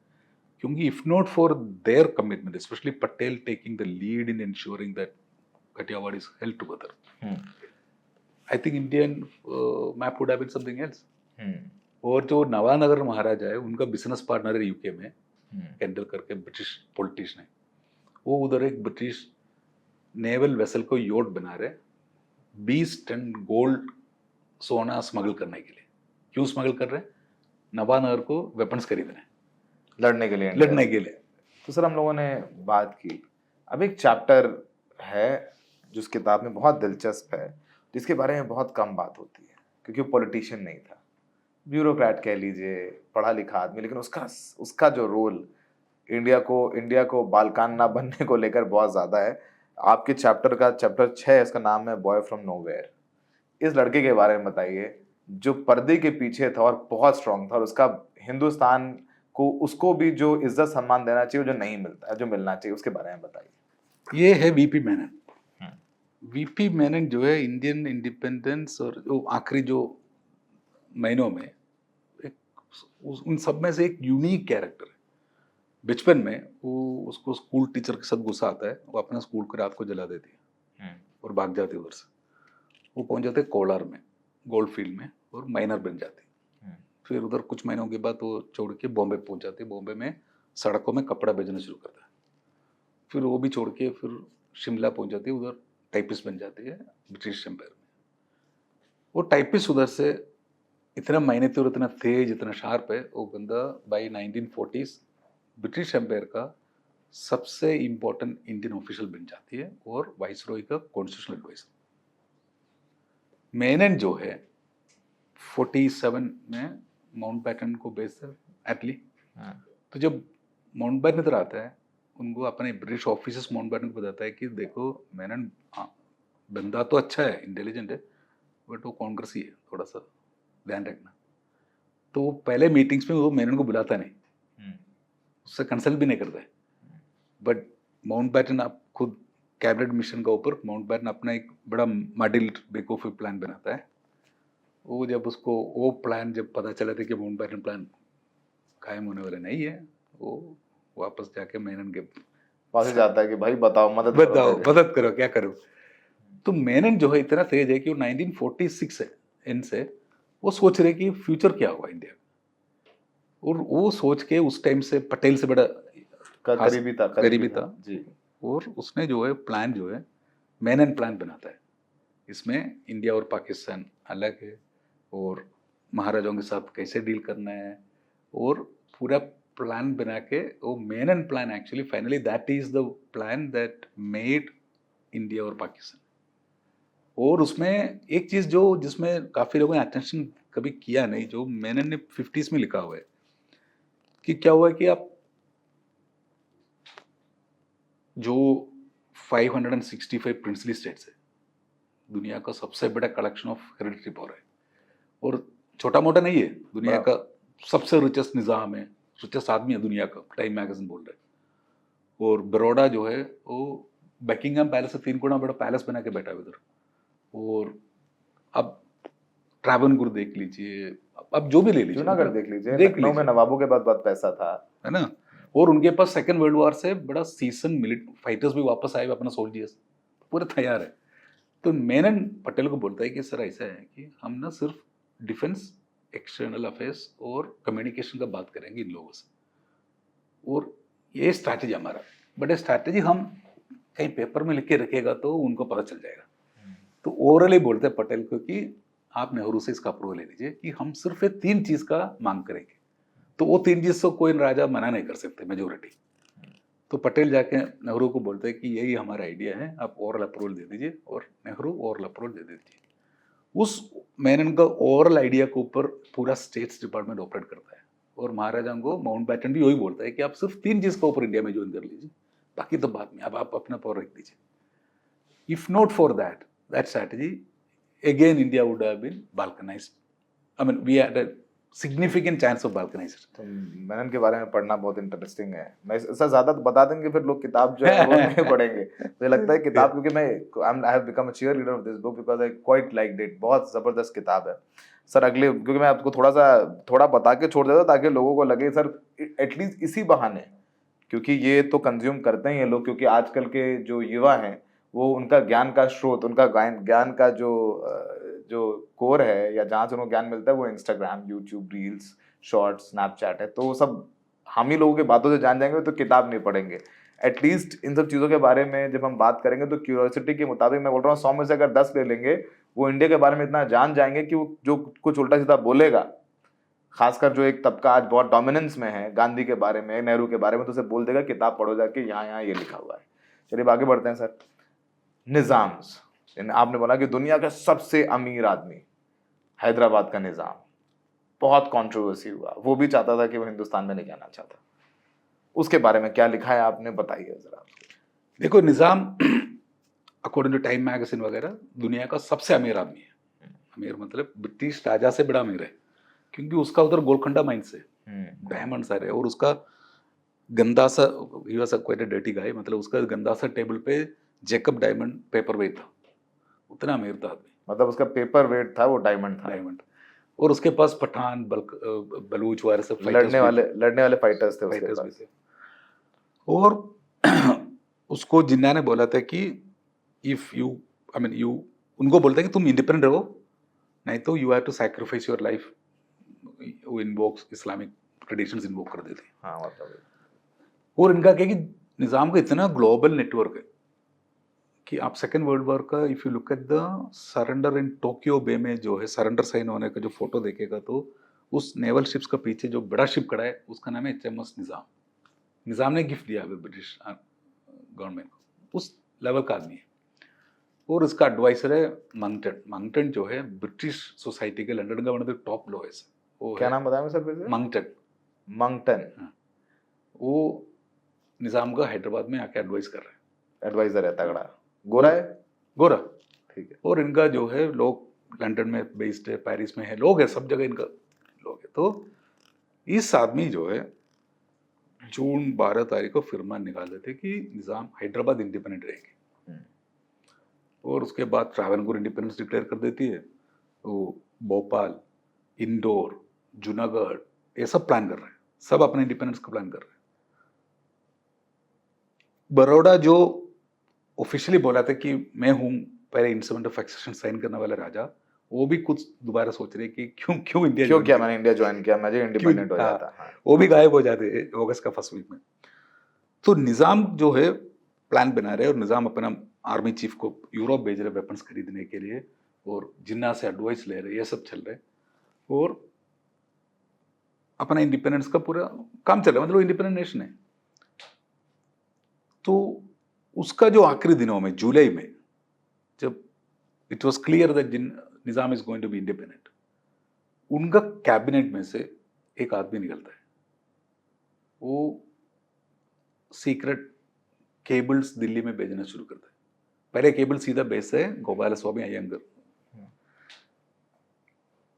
क्योंकि if not for their commitment, specially Patel taking the lead in ensuring that Kathiawar is held together, I think Indian map would have been something else. और जो नवानगर महाराजा है, उनका बिजनेस पार्टनर है यूके में, कैंडल करके ब्रिटिश पॉलिटिशियन है. वो उधर एक ब्रिटिश नेवल वेसल को योट बना रहे 20 टन गोल्ड सोना स्मगल करने के लिए। क्यों स्मगल कर रहे हैं? नवानगर को वेपन्स खरीदने, लड़ने के लिए, इंडिया लड़ने से। के लिए। तो सर हम लोगों ने बात की, अब एक चैप्टर है जो इस किताब में बहुत दिलचस्प है, जिसके बारे में बहुत कम बात होती है, क्योंकि वो पॉलिटिशियन नहीं था, ब्यूरोक्रेट कह लीजिए, पढ़ा लिखा आदमी, लेकिन उसका जो रोल इंडिया को बालकान ना बनने को लेकर बहुत ज्यादा है। आपके चैप्टर 6 इसका नाम है बॉय फ्रॉम नोवेयर। इस लड़के के बारे में बताइए जो पर्दे के पीछे था और बहुत स्ट्रांग था, और उसका हिंदुस्तान को उसको भी जो इज्जत सम्मान देना चाहिए, जो नहीं मिलता है, जो मिलना चाहिए, उसके बारे में बताइए। ये है वीपी मेनन। वीपी मेनन जो है इंडियन इंडिपेंडेंस और जो आखिरी जो महीनों में उन सब में से एक यूनिक कैरेक्टर है। बचपन में वो उसको स्कूल टीचर के साथ गुस्सा आता है, वो अपना स्कूल को रात को जला देती है और भाग जाती है उधर से। वो पहुंच जाते हैं कोलार में, गोल्ड फील्ड में, और माइनर बन जाती है। फिर उधर कुछ महीनों के बाद वो छोड़ के बॉम्बे पहुंच जाती है। बॉम्बे में सड़कों में कपड़ा बेचना शुरू करता है। फिर वो भी छोड़ के फिर शिमला पहुंच जाती है, उधर टाइपिस्ट बन जाती है ब्रिटिश एम्पायर में। वो टाइपिस्ट उधर से इतना मेहनती और इतना तेज, इतना शार्प है वो बंदा। बाई 1940s ब्रिटिश एम्पायर का सबसे इम्पोर्टेंट इंडियन ऑफिशियल बन जाती है और वाइसरॉय का कॉन्स्टिट्यूशनल एडवाइजर। मेनन जो है 47 में माउंटबैटन को बेचता है एटली। तो जब माउंटबैटन इधर आता है, उनको अपने ब्रिटिश ऑफिसर्स माउंटबैटन को बताता है कि देखो मेनन बंदा तो अच्छा है, इंटेलिजेंट है, बट वो कांग्रेसी है, थोड़ा सा ध्यान रखना। तो वो पहले मीटिंग्स में वो मेनन को बुलाता नहीं, उससे कंसल्ट भी नहीं करता है। बट माउंटबैटन आप खुद कैबिनेट मिशन का ऊपर माउंटबैटन अपना एक बड़ा मॉडल बेवकूफ़ी प्लान बनाता है। वो जब उसको वो प्लान जब पता चला था कि माउंटबैटन प्लान कायम होने वाला नहीं है, वो वापस जाके मेनन के पास जाता है कि भाई बताओ, मदद करो क्या करो। तो मेनन जो है इतना तेज है कि वो 1946 है इन से वो सोच रहे कि फ्यूचर क्या होगा इंडिया का, और वो सोच के उस टाइम से पटेल से बड़ा करीबी था जी। और उसने जो है प्लान जो है मेनन प्लान बनाता है। इसमें इंडिया और पाकिस्तान अलग है, और महाराजाओं के साथ कैसे डील करना है, और पूरा प्लान बना के वो Menon plan actually finally that is the plan that made India और पाकिस्तान। और उसमें एक चीज जो जिसमें काफी लोगों ने अटेंशन कभी किया नहीं, जो मेनन ने 50s में लिखा हुआ है कि क्या हुआ है कि आप जो 565 प्रिंसली स्टेट्स है, दुनिया का सबसे बड़ा कलेक्शन ऑफ हेरिडिटरी पावर है, और छोटा मोटा नहीं है, दुनिया का सबसे रिचेस्ट निज़ाम है, रिचेस्ट आदमी है दुनिया का, टाइम मैगजीन बोल रहा है। और बड़ौदा जो है वो बकिंगम पैलेस से 3 गुना बड़ा पैलेस बना के बैठा है उधर। और अब ट्रैवनकोर देख लीजिए, अब जो भी ले लीजिए, जूनागढ़ देख लीजिए, लखनऊ में नवाबों के पास बहुत पैसा था, है ना। और उनके पास सेकेंड वर्ल्ड वॉर से बड़ा सीजन मिलिट्री फाइटर्स भी वापस आए, अपना सोल्जर्स पूरे तैयार है। तो मेनन पटेल को बोलता है कि सर ऐसा है कि हम ना सिर्फ डिफेंस, एक्सटर्नल अफेयर्स और कम्युनिकेशन का बात करेंगे इन लोगों से, और ये स्ट्रैटेजी हमारा, बट ये स्ट्रैटेजी हम कहीं पेपर में लिख के रखेगा तो उनको पता चल जाएगा। तो ओवरऑल बोलते हैं पटेल को कि आप नेहरू से इसका अप्रूवल ले लीजिए कि हम सिर्फ ये 3 चीज का मांग करेंगे। तो वो 3 चीज से कोई राजा मना नहीं कर सकते, मेजोरिटी। तो पटेल जाके नेहरू को बोलते हैं कि यही हमारा आइडिया है, आप ओवरऑल अप्रूवल दे दीजिए, और नेहरू ओवरऑल अप्रूवल दे दीजिए। उस मेनन का ओवरऑल आइडिया के ऊपर पूरा स्टेट्स डिपार्टमेंट ऑपरेट करता है, और महाराजा को माउंटबैटन भी वही बोलता है कि आप सिर्फ 3 चीज का ऊपर इंडिया में ज्वाइन कर लीजिए, बाकी तो बाद में आप अपना पावर रख दीजिए। If not for that strategy, again India would have been balkanized. I mean, we had a significant chance of balkanization. तो मेनन के बारे में पढ़ना बहुत इंटरेस्टिंग है। मैं इससे ज्यादा तो बता देंगे फिर लोग किताब जो है वो नहीं पढ़ेंगे। मुझे लगता है किताब, क्योंकि I have become a cheerleader of this book because I quite liked it. बहुत जबरदस्त किताब है सर। अगले, क्योंकि मैं आपको थोड़ा बता के छोड़ देता हूं ताकि लोगों को लगे सर एटलीस्ट इसी बहाने, क्योंकि ये तो कंज्यूम करते ही हैं लोग, क्योंकि आजकल के जो युवा हैं वो उनका ज्ञान का स्रोत, उनका ज्ञान का जो कोर है या जहाँ से उनको ज्ञान मिलता है वो Instagram, YouTube, reels, shorts, Snapchat है। तो वो सब हम ही लोगों की बातों से जान जाएंगे तो किताब नहीं पढ़ेंगे। एटलीस्ट इन सब चीजों के बारे में जब हम बात करेंगे तो क्यूरियोसिटी के मुताबिक मैं बोल रहा हूँ 100 में से अगर 10 ले लेंगे वो इंडिया के बारे में इतना जान जाएंगे कि वो जो कुछ उल्टा सीधा बोलेगा, खासकर जो एक तबका आज बहुत डोमिनेंस में है गांधी के बारे में, नेहरू के बारे में, तो उसे बोल देगा किताब पढ़ो जाके, यहाँ यहाँ ये लिखा हुआ है। चलिए आगे बढ़ते हैं सर। निजाम्स, आपने बोला कि दुनिया का सबसे अमीर आदमी, हैदराबाद का निजाम, बहुत कंट्रोवर्सी हुआ, वो भी चाहता था कि वो हिंदुस्तान में नहीं जाना चाहता। उसके बारे में क्या लिखा है आपने, बताइए जरा। देखो, निजाम अकॉर्डिंग टू टाइम मैगजीन वगैरह दुनिया का सबसे अमीर आदमी है। अमीर मतलब ब्रिटिश राजा से बड़ा अमीर है, क्योंकि उसका उधर गोलकोंडा माइंस है, डायमंड सारे, और उसका गंदा सा, he was quite a dirty guy, मतलब उसका गंदा सा टेबल पे जैकब डायमंड पेपर वेट था, उतना अमीर था आदमी। मतलब उसका पेपर वेट था वो डायमंड था। डायमंड। और उसके पास पठान, बलूच वगैरह सब लड़ने वाले फाइटर्स थे उसके पास। और उसको जिन्ना ने बोला था कि इफ यू उनको बोलता है कि तुम इंडिपेंडेंट रहो, नहीं तो you have to sacrifice your life. वो इन्वोक्स इस्लामिक ट्रेडिशंस इन्वोक कर देते। हाँ, मतलब और इनका क्या कि निज़ाम का इतना ग्लोबल नेटवर्क है कि आप सेकेंड वर्ल्ड वॉर का if you look at the surrender in Tokyo Bay में जो है सरेंडर साइन होने का जो फोटो देखेगा, तो उस नेवल शिप्स का पीछे जो बड़ा शिप खड़ा है उसका नाम है HMS निज़ाम। निज़ाम ने गिफ्ट दिया है ब्रिटिश गवर्नमेंट को, उस लेवल का आदमी है। और इसका एडवाइसर है मंगटन। मंगटन जो है ब्रिटिश सोसाइटी के लंदन का one of the top lawyers. वो क्या नाम बताया सर फिर से? मंगटन। मंगटन। वो निज़ाम का हैदराबाद में आके एडवाइस कर रहे हैं। एडवाइजर है तगड़ा, गोरा है? गोरा, ठीक है। और इनका जो है लोग लंदन में बेस्ड है, पेरिस में है, लोग है, सब जगह इनका लोग है। तो इस आदमी जो है जून 12 तारीख को फरमान निकाल देते कि निज़ाम हैदराबाद इंडिपेंडेंट रहेगी, और उसके बाद ट्रावनकोर इंडिपेंडेंस डिक्लेयर कर देती है। वो भोपाल, इंदौर, जूनागढ़ ये सब प्लान कर रहे हैं, सब अपने इंडिपेंडेंस का प्लान कर रहे हैं। बड़ौदा जो ऑफिशियली बोला था कि मैं हूं पहले इंस्ट्रूमेंट ऑफ एक्सेशन साइन करने वाला राजा, वो भी कुछ दोबारा सोच रहे कि क्यों इंडिया क्यों क्या मैंने इंडिया ज्वाइन किया, मुझे इंडिपेंडेंट हो जाता। हाँ। वो भी गायब हो जाते अगस्त का फर्स्ट वीक में। तो निज़ाम जो है प्लान बना रहे, और निज़ाम अपना आर्मी चीफ को यूरोप भेज रहे वेपन्स खरीदने के लिए, और जिन्ना से एडवाइस ले रहे, ये सब चल रहे, और अपना इंडिपेंडेंस का पूरा काम चल रहा है, मतलब इंडिपेंडेंट नेशन है। तो उसका जो आखिरी दिनों में जुलाई में जब it was clear that Nizam is going to be independent, उनका कैबिनेट में से एक आदमी निकलता है, वो सीक्रेट केबल्स दिल्ली में भेजना शुरू करता है। पहले केबल सीधा भेजते हैं गोपाल स्वामी अयंगर,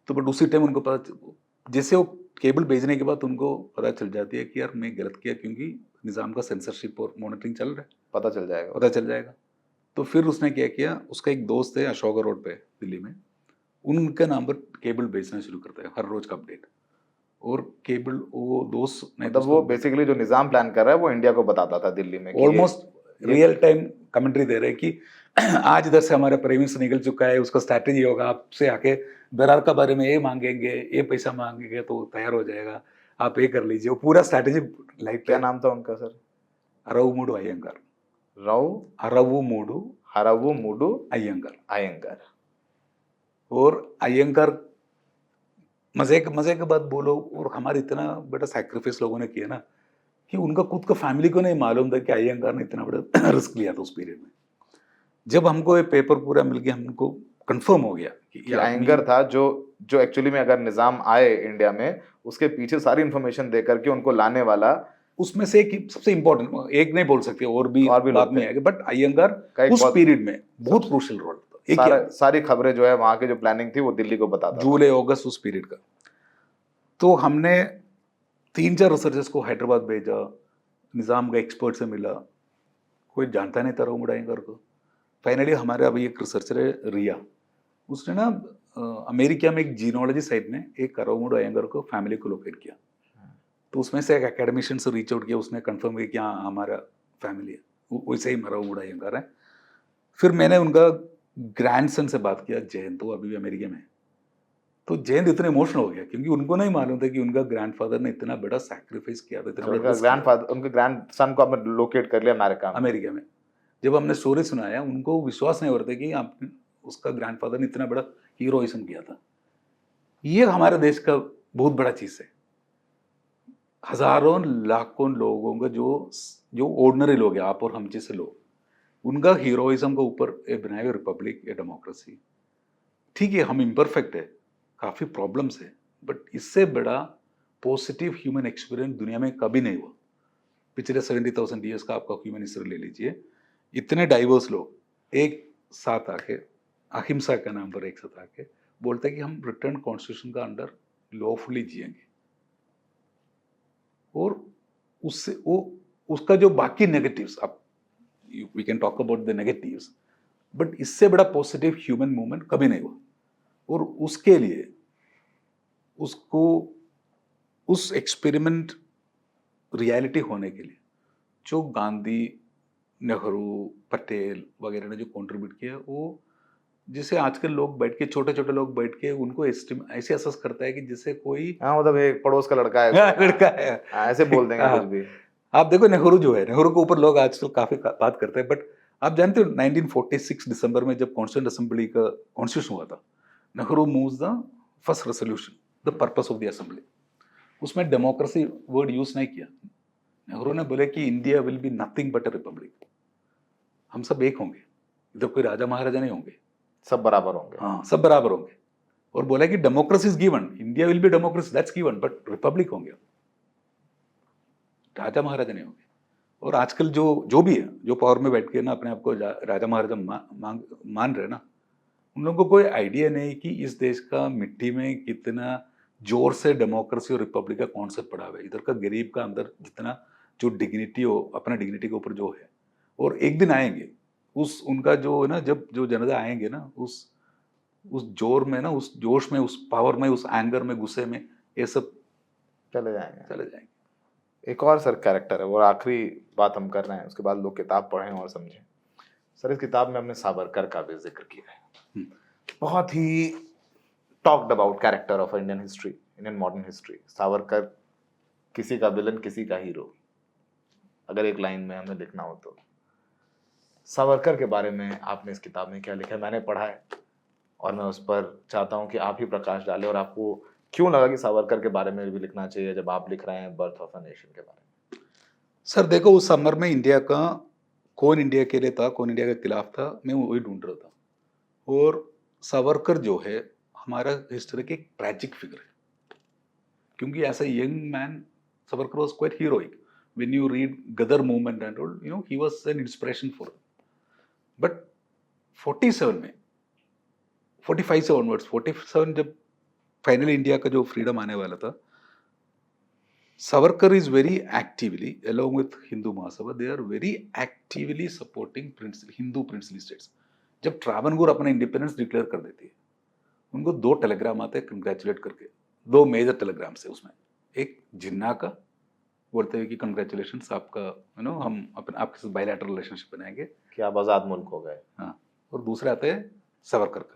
तो बट उसी टाइम उनको पता, जैसे वो केबल भेजने के बाद उनको पता चल जाती है कि यार मैं गलत किया, क्योंकि निज़ाम का सेंसरशिप और मॉनिटरिंग चल रहा है, पता चल जाएगा। तो फिर उसने क्या किया, उसका एक दोस्त है अशोका रोड पे दिल्ली में, उनके नाम पर केबल भेजना शुरू करता है, हर रोज का अपडेट। और केबल वो दोस्त मतलब वो बेसिकली जो निज़ाम प्लान कर रहा है वो इंडिया को बताता था दिल्ली में, ऑलमोस्ट रियल टाइम कमेंट्री दे रहे हैं कि आज इधर से हमारा प्राइम मिनिस्टर निकल चुका है, उसका स्ट्रैटेजी होगा, आपसे आके दरार का बारे में ये मांगेंगे, ये पैसा मांगेंगे तो तैयार हो जाएगा, आप ये कर लीजिए। वो पूरा स्ट्रैटेजी लाइक। क्या नाम था उनका सर? अरवुमुडु अयंगार। अरवुमुडु अयंगार। और अयंगार मजे की बात बोलो, और हमारे इतना बड़ा सैक्रिफाइस लोगों ने किया ना कि उनका खुद का फैमिली को नहीं मालूम था कि अयंगार ने इतना बड़ा रिस्क लिया था उस पीरियड में। जब हमको ये पेपर पूरा मिल गया, हमको कंफर्म हो गया कि अयंगार था जो एक्चुअली में अगर निज़ाम आए इंडिया में, उसके पीछे सारी इंफॉर्मेशन दे करके उनको लाने वाला, उसमें से एक सबसे इंपॉर्टेंट, एक नहीं बोल सकते, और भी बाद में आएगा, बट अयंगार उस पीरियड में बहुत क्रूशियल रोल था। सारी खबरें जो है वहां की जो प्लानिंग थी वो दिल्ली को बताता, जुलाई अगस्त उस पीरियड का। तो हमने 3-4 रिसर्चर्स को हैदराबाद भेजा, निज़ाम का एक्सपर्ट से मिला, कोई जानता नहीं था अरवुमुडु अयंगार को। फाइनली हमारे अभी एक रिसर्चर है रिया, उसने ना अमेरिका में एक जीनोलॉजी साइट में एक अरवुमुडु अयंगार को फैमिली को लोकेट किया। तो उसमें से एक एकेडमिशियन से रीच आउट किया, उसने कंफर्म किया कि हाँ हमारा फैमिली है, वैसे ही अरवुमुडु अयंगार है। फिर मैंने उनका ग्रैंडसन से बात किया, जयंत, वो अभी भी अमेरिका में है, तो जयंत इतने इमोशनल हो गया क्योंकि उनको नहीं मालूम था कि उनका ग्रैंडफादर ने इतना बड़ा सैक्रिफाइस किया था, इतना बड़ा risk किया उनके ग्रैंडसन को आपने लोकेट कर लिया अमेरिका में। अमेरिका में। जब हमने स्टोरी सुनाया उनको विश्वास नहीं हो रहा था कि आप उसका ग्रैंडफादर ने इतना बड़ा हीरोइज्म किया था। ये हमारे देश का बहुत बड़ा चीज है। हजारों लाखों लोगों का जो ऑर्डिनरी लोग हैं, आप और हम जैसे लोग, उनका हीरोइज्म के ऊपर बनाए हुए रिपब्लिक या डेमोक्रेसी। ठीक है, हम इम्परफेक्ट है, काफी प्रॉब्लम्स है, बट इससे बड़ा पॉजिटिव ह्यूमन एक्सपीरियंस दुनिया में कभी नहीं हुआ। पिछले 70,000 ईयर्स का आपका ह्यूमन हिस्ट्री ले लीजिए, इतने डाइवर्स लोग एक साथ आके अहिंसा का नाम पर एक साथ आके बोलते हैं कि हम रिटर्न कॉन्स्टिट्यूशन का अंडर लॉफुली जिएंगे, और उससे वो उसका जो बाकी नेगेटिव्स, अब we can talk about the negatives, but इससे बड़ा पॉजिटिव ह्यूमन मूवमेंट कभी नहीं हुआ। और उसके लिए उसको उस एक्सपेरिमेंट रियलिटी होने के लिए जो गांधी, नेहरू, पटेल वगैरह ने जो कंट्रीब्यूट किया, वो जिसे आजकल लोग बैठ के, छोटे छोटे लोग बैठ के उनको ऐसे असेस करता है कि जैसे कोई हाँ, मतलब एक पड़ोस का लड़का है, लड़का है, ऐसे बोल देंगे कुछ भी। आप देखो नेहरू जो है, नेहरू के ऊपर लोग आजकल काफी बात करते हैं, बट आप जानते हो 1946 दिसंबर में जब कॉन्स्टिट्यूंट असेंबली का कॉन्स्टिट्यूशन हुआ था, Nehru moves the first resolution, the purpose of the assembly. उसमें डेमोक्रेसी वर्ड यूज नहीं किया। नेहरू ने बोले कि India will be nothing but a republic, हम सब एक होंगे, इधर कोई राजा महाराजा नहीं होंगे, सब बराबर होंगे। हाँ, सब बराबर होंगे। और बोला कि democracy is given, India will be democracy, that's given, but Republic होंगे, राजा महाराजा नहीं होंगे। और आजकल जो भी है, जो पावर में बैठ के ना अपने आप को राजा महाराजा मान रहे ना, उन लोगों को कोई आइडिया नहीं कि इस देश का मिट्टी में कितना जोर से डेमोक्रेसी और रिपब्लिक का कॉन्सेप्ट पड़ा हुआ है। इधर का गरीब का अंदर जितना जो डिग्निटी हो, अपना डिग्निटी के ऊपर जो है, और एक दिन आएंगे उस उनका जो है ना, जब जो जनता आएंगे ना, उस जोर में ना, उस जोश में, उस पावर में, उस एंगर में, गुस्से में, ये सब चले जाएंगे। एक और सर कैरेक्टर है, वो आखिरी बात हम कर रहे हैं, उसके बाद लोग किताब पढ़ें और समझें। सर, इस किताब में हमने सावरकर का भी जिक्र किया है। बहुत he talked about character of Indian history, Indian modern history. Savarkar किसी का विलन, किसी का हीरो, अगर एक लाइन में हमें लिखना हो तो। सावरकर के बारे में आपने इस किताब में क्या लिखा है? मैंने पढ़ा है और मैं उस पर चाहता हूं कि आप ही प्रकाश डालें, और आपको क्यों लगा कि सावरकर के बारे में भी लिखना चाहिए जब आप लिख रहे हैं बर्थ ऑफ अ नेशन के बारे में? सर देखो, उस समर में इंडिया का कौन इंडिया के लिए था, कौन इंडिया के खिलाफ था, मैं वही ढूंढ रहा था। और सावरकर जो है हमारा हिस्ट्री के एक ट्रैजिक फिगर है, क्योंकि as a young man Savarkar was quite heroic. When you read Ghadar movement and all, you know, he was an inspiration for. But 47 में, 45 से ऑनवर्ड्स, 47 जब फाइनली इंडिया का जो फ्रीडम आने वाला था, Savarkar is very actively, along with Hindu Mahasabha, they are very actively supporting Hindu princely states. जब ट्रावनकोर अपना इंडिपेंडेंस डिक्लेयर कर देती है, उनको 2 टेलीग्राम आते हैं कंग्रेचुलेट करके, 2 मेजर टेलीग्राम से। उसमें एक जिन्ना का बोलते हैं कि कंग्रेचुलेशंस, आपका हम अपने आपके साथ बायलैटरल रिलेशनशिप बनाएंगे कि आप आजाद मुल्क हो गए। हाँ, और दूसरे आते हैं सावरकर का।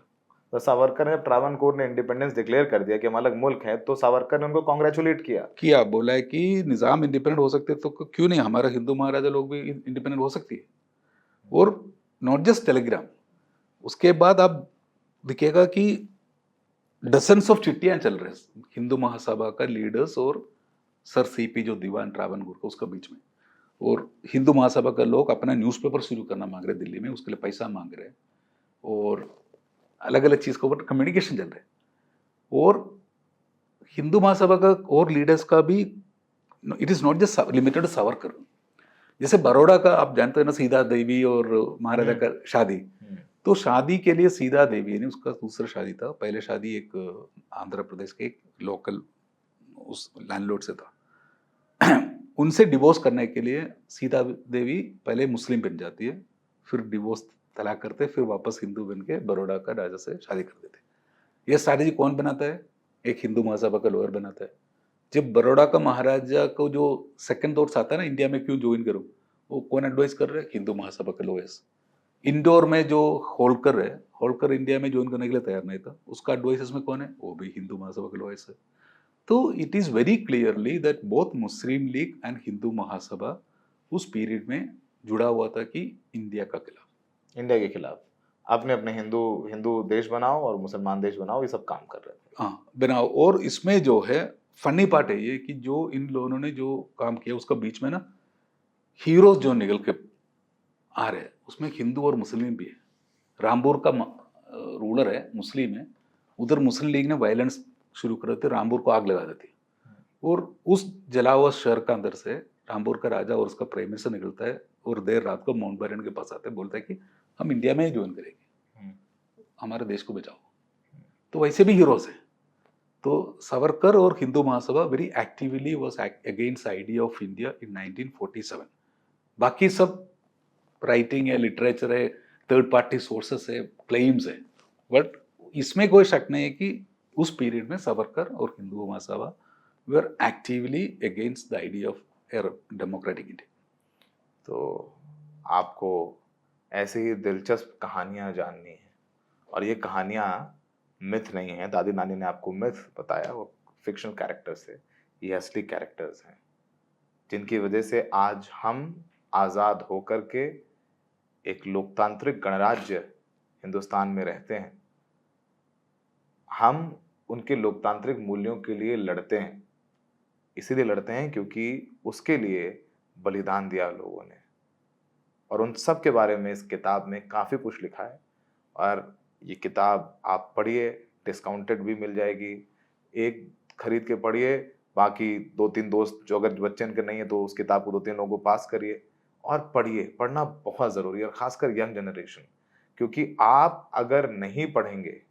तो सावरकर ने, ट्रावनकोर ने इंडिपेंडेंस डिक्लेयर कर दिया कि हम अलग मुल्क हैं, तो सावरकर ने उनको कॉन्ग्रेचुलेट किया, बोला है कि निज़ाम इंडिपेंडेंट हो सकते तो क्यों नहीं हमारा हिंदू महाराजा लोग भी इंडिपेंडेंट हो सकती है। और नॉट जस्ट टेलीग्राम, उसके बाद आप दिखेगा कि डजन्स ऑफ चिट्ठियां चल रहे हैं हिंदू महासभा का लीडर्स और सर सीपी जो दीवान ट्रावनकोर का, उसका बीच में। और हिंदू महासभा का लोग अपना न्यूज़पेपर शुरू करना मांग रहे दिल्ली में, उसके लिए पैसा मांग रहे हैं, और अलग अलग चीज के ऊपर कम्युनिकेशन चल रहे हैं। और हिंदू महासभा का और लीडर्स का भी, it is not just limited Savarkar. जैसे बड़ौदा का आप जानते हैं ना, सीता देवी और महाराजा का शादी, तो शादी के लिए सीता देवी ने, उसका दूसरा शादी था, पहले शादी एक आंध्र प्रदेश के एक लोकल उस लैंडलॉर्ड से था। उनसे डिवोर्स करने के लिए सीता देवी पहले मुस्लिम बन जाती है, फिर डिवोर्स तलाक करते, फिर वापस हिंदू बन के बड़ौदा का राजा से शादी कर देते। ये स्ट्रैटेजी कौन बनाता है? एक हिंदू महासभा का लोअर बनाता है। जब बड़ौदा का महाराजा को जो सेकंड थॉट्स आता है ना, इंडिया में क्यों ज्वाइन करूं, वो कौन एडवाइस कर रहे हैं? हिंदू महासभा के लोअर्स। इंदौर में जो होलकर है, होलकर इंडिया में ज्वाइन करने के लिए तैयार नहीं था, उसका एडवाइस इसमें कौन है? वो भी हिंदू महासभा का एडवाइस है। तो it is very clearly that both Muslim League and Hindu Mahasabha उस पीरियड में जुड़ा हुआ था कि इंडिया का खिलाफ। इंडिया के खिलाफ अपने अपने हिंदू हिंदू देश बनाओ और मुसलमान देश बनाओ, ये सब काम कर रहे थे। हाँ बनाओ। और इसमें जो है फनी पार्ट है ये कि जो इन लोगों ने जो काम किया उसका बीच में ना हीरोज जो निकल के आ रहे हैं उसमें हिंदू और मुस्लिम भी है। रामपुर का रूलर है, मुस्लिम है, उधर मुस्लिम लीग ने वायलेंस शुरू कर देते, रामपुर को आग लगा देती और उस जला हुआ शहर का अंदर से रामपुर का राजा और उसका प्राइम मिनिस्टर निकलता है और देर रात को माउंटबेटन के पास आते हैं, बोलता है कि हम इंडिया में ही ज्वाइन करेंगे, हमारे देश को बचाओ। तो वैसे भी हीरोज हैं। तो सावरकर और Hindu Mahasabha very actively was against idea of India in 1947। बाकी सब राइटिंग है, लिटरेचर है, थर्ड पार्टी सोर्सेस है, क्लेम्स है, बट इसमें कोई शक नहीं है कि उस पीरियड में सावरकर और Hindu Mahasabha were actively against the idea of democratic India. तो आपको ऐसे ही दिलचस्प कहानियां जाननी है, और ये कहानियां मिथ नहीं है, दादी नानी ने आपको मिथ बताया, वो फिक्शनल कैरेक्टर्स है, ये असली कैरेक्टर्स हैं जिनकी वजह से आज हम आज़ाद होकर के एक लोकतांत्रिक गणराज्य हिंदुस्तान में रहते हैं। हम उनके लोकतांत्रिक मूल्यों के लिए लड़ते हैं, इसीलिए लड़ते हैं क्योंकि उसके लिए बलिदान दिया लोगों ने, और उन सब के बारे में इस किताब में काफ़ी कुछ लिखा है। और ये किताब आप पढ़िए, डिस्काउंटेड भी मिल जाएगी, एक खरीद के पढ़िए, बाकी 2-3 दोस्त जो अगर बच्चे इनके नहीं है तो उस किताब को 2-3 लोगों को पास करिए और पढ़िए। पढ़ना बहुत ज़रूरी है, और ख़ासकर यंग जनरेशन, क्योंकि आप अगर नहीं पढ़ेंगे,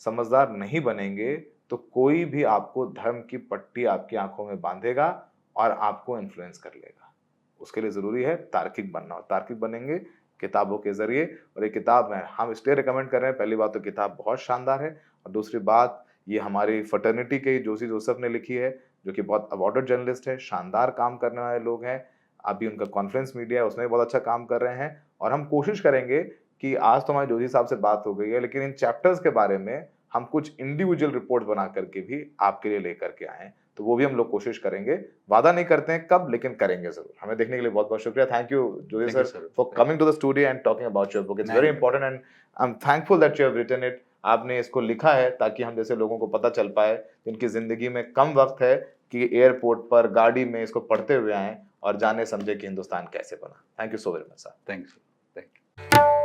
समझदार नहीं बनेंगे, तो कोई भी आपको धर्म की पट्टी आपकी आंखों में बांधेगा और आपको इन्फ्लुएंस कर लेगा। उसके लिए ज़रूरी है तार्किक बनना, और तार्किक बनेंगे किताबों के ज़रिए। और ये किताब में हम इसलिए रिकमेंड कर रहे हैं, पहली बात तो किताब बहुत शानदार है, और दूसरी बात ये हमारी फर्टर्निटी के जोशी जोसेफ ने लिखी है, जो कि बहुत अवॉर्डेड जर्नलिस्ट है, शानदार काम करने वाले लोग हैं। अभी उनका कॉन्फ्रेंस मीडिया है, उसमें भी बहुत अच्छा काम कर रहे हैं। और हम कोशिश करेंगे कि आज तो हमारे जोशी साहब से बात हो गई है, लेकिन इन चैप्टर्स के बारे में हम कुछ इंडिविजुअल रिपोर्ट बना करके भी आपके लिए लेकर के आए, तो वो भी हम लोग कोशिश करेंगे। वादा नहीं करते हैं कब, लेकिन करेंगे जरूर। हमें देखने के लिए बहुत बहुत शुक्रिया। Thank you Joshi sir for coming to the studio and talking about your book. It's very important and I am thankful that you have written it. आपने इसको लिखा है ताकि हम जैसे लोगों को पता चल पाए जिनकी जिंदगी में कम वक्त है कि एयरपोर्ट पर गाड़ी में इसको पढ़ते हुए आए और जाने समझे कि हिंदुस्तान कैसे बना। Thank you so very much sir. Thank you.